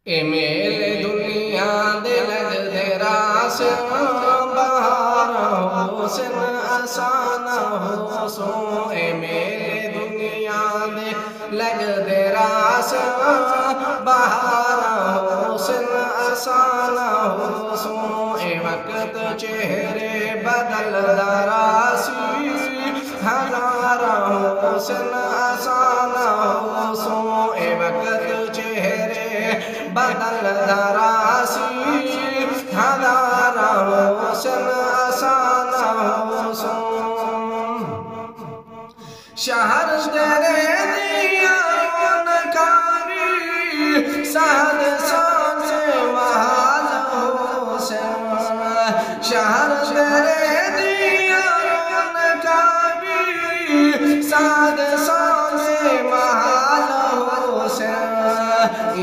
ए मेरे दुनिया दे लगदे रास बहार हुसन असाना हो सो। ए मेरे दुनिया दे लगदे रास बहार हुसन असाना हो सो। ए वक्त चेहरे बदलदा रासी हजारा हुसन असाना हो सो। ए वक्त चेहरे बदलदा रासी हजारा हुसन असाना हो सो। शहर तेरे दियान कारी साद सांसे महाल हुसन। शहर तेरे दियान कारी साद सांसे महाल हुसन।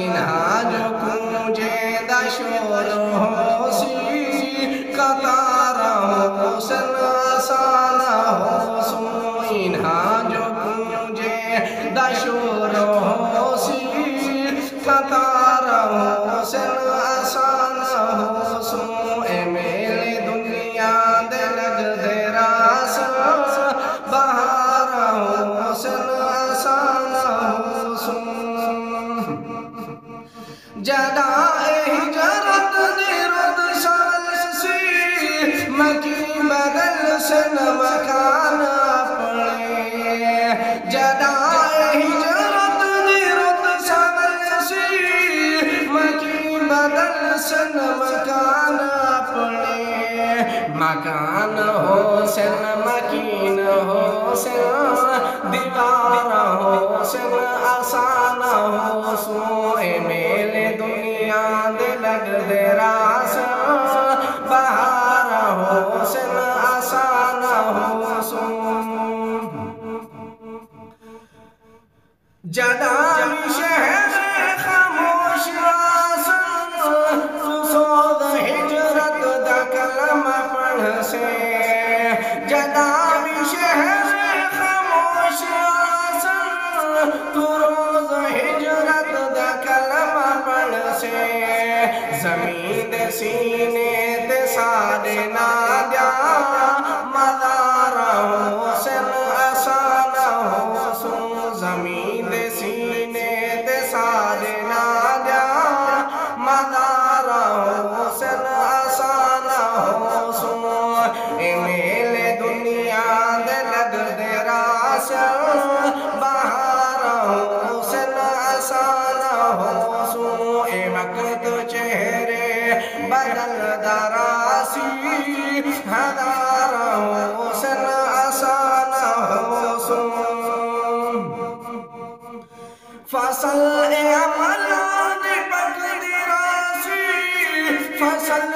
इन्हा जो कुंजे दशोर होसी कतार हुसन असाना हो सो। इन्हा जो कुंजे दशोर होसी कतार हुसन असाना हो सो। ए मेरे दुनिया दे लगदे रास बहार हुसन असाना हो सो। जदा हिजरत निरुद सालसी मकी बदल सन मकान अपने। जदा हिजरत निरुद सालसी मकी बदल सन मकान अपने। मकान हो सन मकीन हो सन दीवार हो सन आसान हो सो। ए मेरे दुनिया दे लगदे रास बहार हो सन आसान हो सो। जदा शहर खामोश आसन तू सोद हिजरत दा कलमा पढ़ से। जदा शहर खामोश आसन तू रोज हिजरत दा कलमा पढ़ से। ज़मीन दे सीने ते सारे नाद्या मदार हुसन असाना हो सो। ज़मीन दे सीने ते सारे नाद्या मदार हुसन असाना हो सो। ए मेरे दुनिया दे लगदे रास बहार हुसन असाना हो सो। ए वक्त चेहरे बदलदा रासी हजारा हुसन असाना हो सो। फसल ए अमल दे पकड़ी रासी फसल